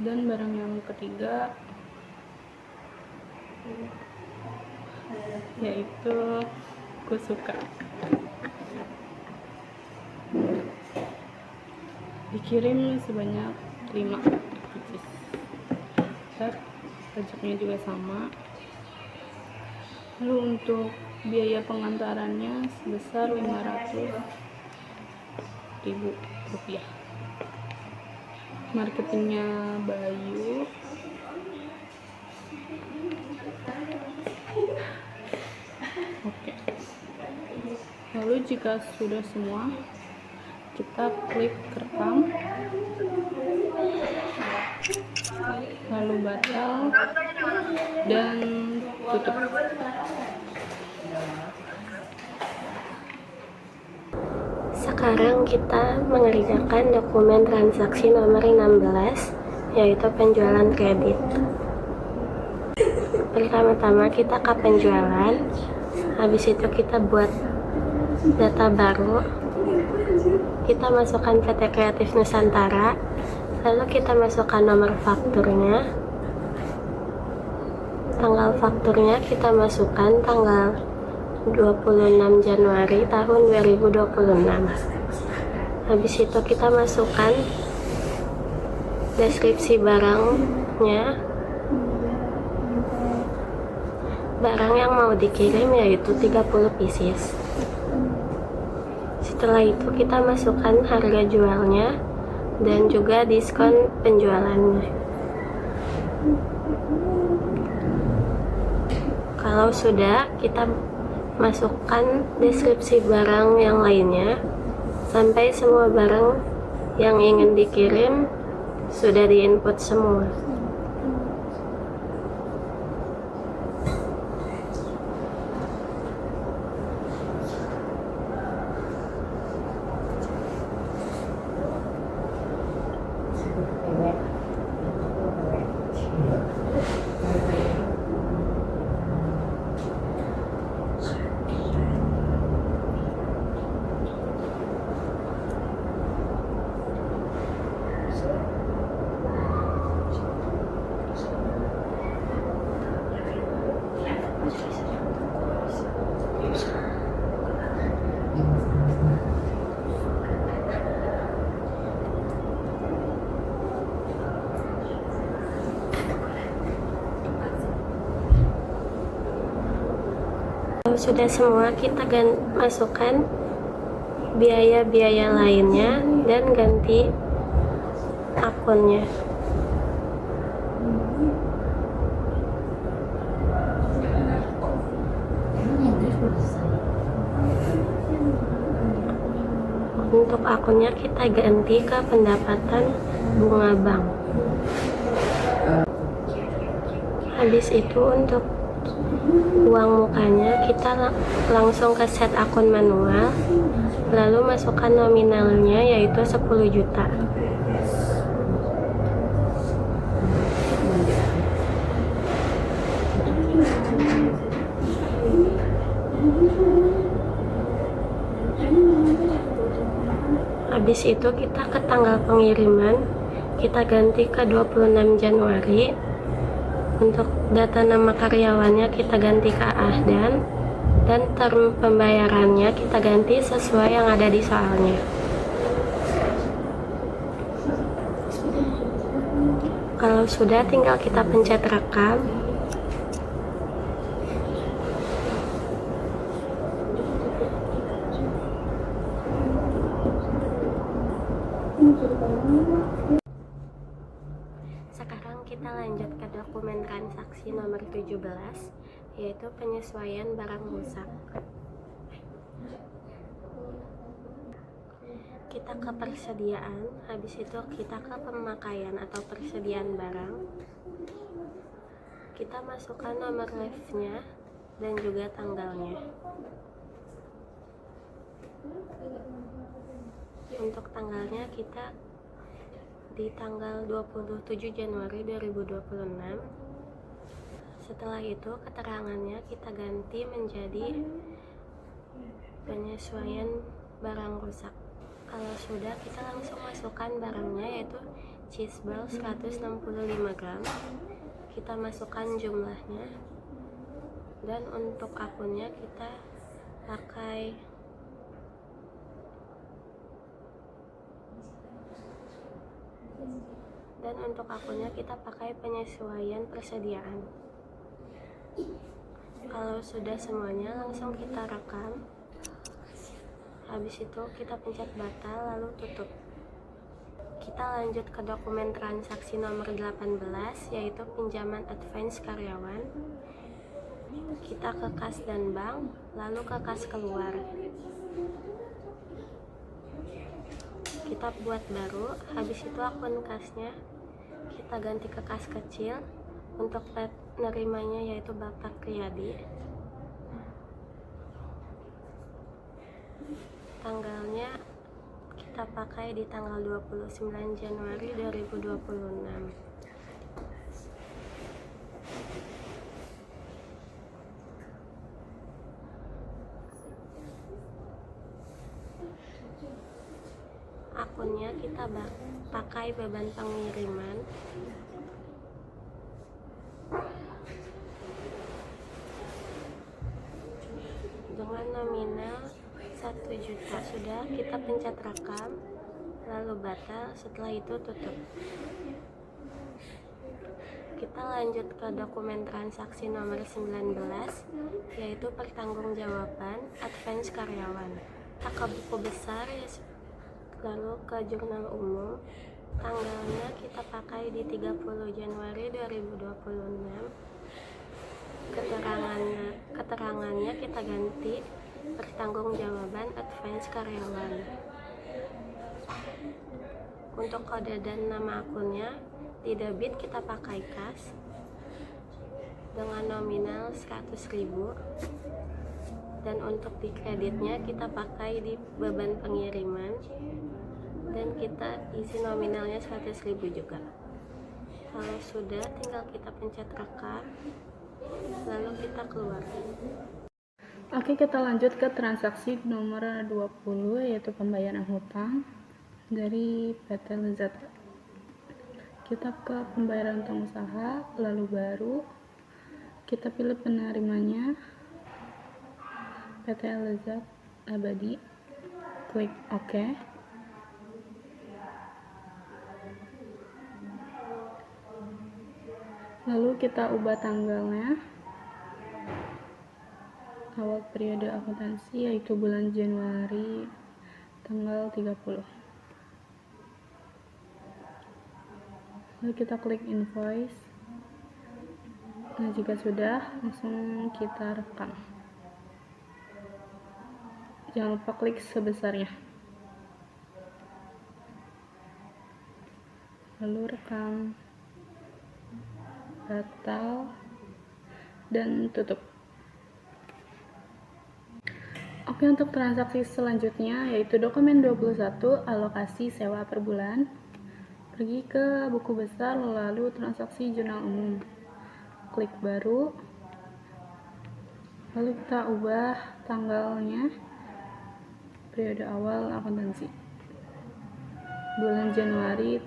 Dan barang yang ketiga yaitu kusuka. dikirim sebanyak 5 pieces. Ntar pajaknya juga sama. Lalu untuk biaya pengantarannya sebesar 500.000 rupiah. Marketingnya Bayu. Oke. Lalu jika sudah semua, kita klik rekam, lalu batal dan tutup. Sekarang kita mengerjakan dokumen transaksi nomor 16, yaitu penjualan kredit. Pertama-tama kita ke penjualan, habis itu kita buat data baru, kita masukkan PT Kreatif Nusantara, lalu kita masukkan nomor fakturnya, tanggal fakturnya kita masukkan tanggal 26 Januari tahun 2026. Habis itu kita masukkan deskripsi barangnya, barang yang mau dikirim yaitu 30 pieces. Setelah itu kita masukkan harga jualnya dan juga diskon penjualannya. Kalau sudah, kita masukkan deskripsi barang yang lainnya sampai semua barang yang ingin dikirim sudah diinput semua. Kalau sudah semua, kita masukkan biaya-biaya lainnya dan ganti akunnya. Untuk akunnya kita ganti ke pendapatan bunga bank. Habis itu untuk uang mukanya kita langsung ke set akun manual, lalu masukkan nominalnya yaitu 10 juta. Habis itu kita ke tanggal pengiriman, kita ganti ke 26 Januari. Untuk data nama karyawannya kita ganti ke Ahdan, dan term pembayarannya kita ganti sesuai yang ada di soalnya. Kalau sudah, tinggal kita pencet rekam. Sekarang kita lanjut ke dokumen transaksi nomor 17, yaitu penyesuaian barang rusak. Kita ke persediaan, habis itu kita ke pemakaian atau persediaan barang. Kita masukkan nomor live-nya dan juga tanggalnya. Untuk tanggalnya kita di tanggal 27 Januari 2026. Setelah itu keterangannya kita ganti menjadi penyesuaian barang rusak. Kalau sudah, kita langsung masukkan barangnya yaitu cheese ball 165 gram. Kita masukkan jumlahnya, dan untuk akunnya kita pakai Dan untuk akunnya kita pakai penyesuaian persediaan. Kalau sudah semuanya, langsung kita rekam. Habis itu kita pencet batal lalu tutup. Kita lanjut ke dokumen transaksi nomor 18, yaitu pinjaman advance karyawan. Kita ke kas dan bank, lalu ke kas keluar. Kita buat baru, habis itu akun kasnya kita ganti ke kas kecil. Untuk penerimanya yaitu Bapak Riyadi. Tanggalnya kita pakai di tanggal 29 Januari 2026. Akunnya kita pakai beban pengiriman. Dengan nominal 1 juta. Sudah, kita pencet rekam lalu batal, setelah itu tutup. Kita lanjut ke dokumen transaksi nomor 19, yaitu pertanggungjawaban advance karyawan. Kita ke buku besar, lalu ke jurnal umum. Tanggalnya kita pakai di 30 Januari 2026. Keterangannya kita ganti pertanggungjawaban advance karyawan. Untuk kode dan nama akunnya di debit kita pakai kas dengan nominal 100.000, dan untuk di kreditnya kita pakai di beban pengiriman dan kita isi nominalnya 100.000 juga. Kalau sudah, tinggal kita pencet rekam lalu kita keluar. Oke, kita lanjut ke transaksi nomor 20, yaitu pembayaran hutang dari PT Lezat. Kita ke pembayaran utang usaha, lalu baru kita pilih penerimanya PT Lezat Abadi, klik OK. Lalu kita ubah tanggalnya, awal periode akuntansi yaitu bulan Januari tanggal 30. Lalu kita klik invoice. Nah, jika sudah, langsung kita rekam. Jangan lupa klik sebesarnya. Lalu rekam, batal, dan tutup. Oke, untuk transaksi selanjutnya yaitu dokumen 21, alokasi sewa per bulan. Pergi ke buku besar, lalu transaksi jurnal umum. Klik baru, lalu kita ubah tanggalnya, periode awal akuntansi bulan Januari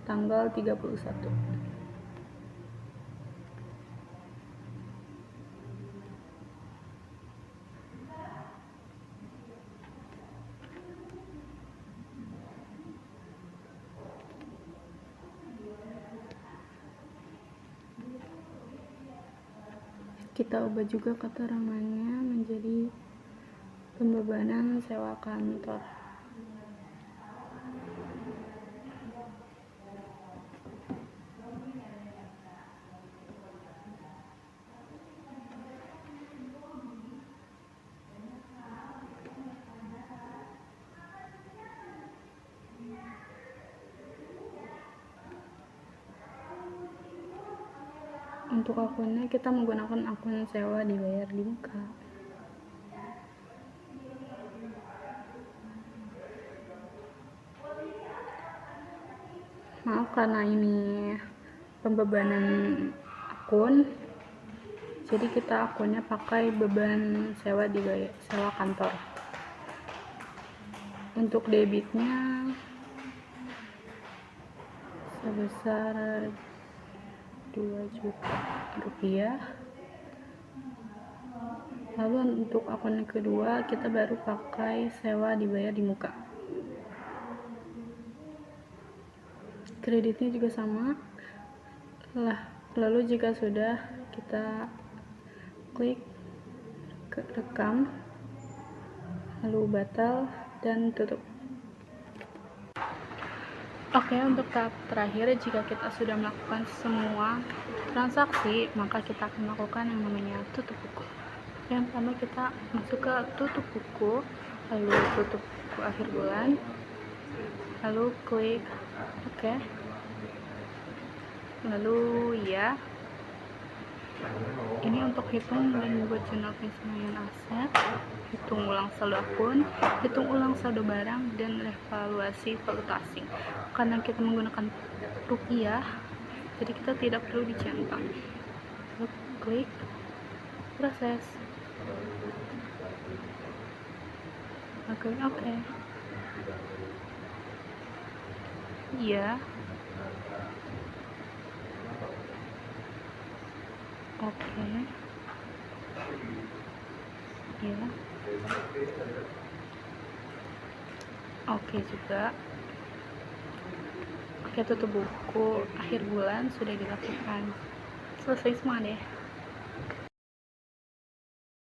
tanggal 31. Kita ubah juga keterangannya menjadi pembebanan sewa kantor. Untuk akunnya kita menggunakan akun sewa dibayar di muka. Maaf karena ini pembebanan akun, jadi kita akunnya pakai beban sewa dibayar, sewa kantor. Untuk debitnya sebesar 2 juta rupiah. Lalu untuk akun kedua kita baru pakai sewa dibayar di muka. kreditnya juga sama. Lalu jika sudah, kita klik ke rekam, lalu batal dan tutup. Oke, untuk tahap terakhir, jika kita sudah melakukan semua transaksi, maka kita akan melakukan yang namanya tutup buku. Yang pertama, kita masuk ke tutup buku, lalu tutup buku akhir bulan, lalu klik oke, lalu ya. Ini untuk hitung dan membuat jurnal penyelesaian aset, hitung ulang saldo akun, hitung ulang saldo barang, dan evaluasi valuta asing. Karena kita menggunakan rupiah, jadi kita tidak perlu dicentang. Lalu klik proses. Oke. Iya. Oke. Ya. Oke juga. Oke, tutup buku akhir bulan sudah dilakukan. Selesai semua deh.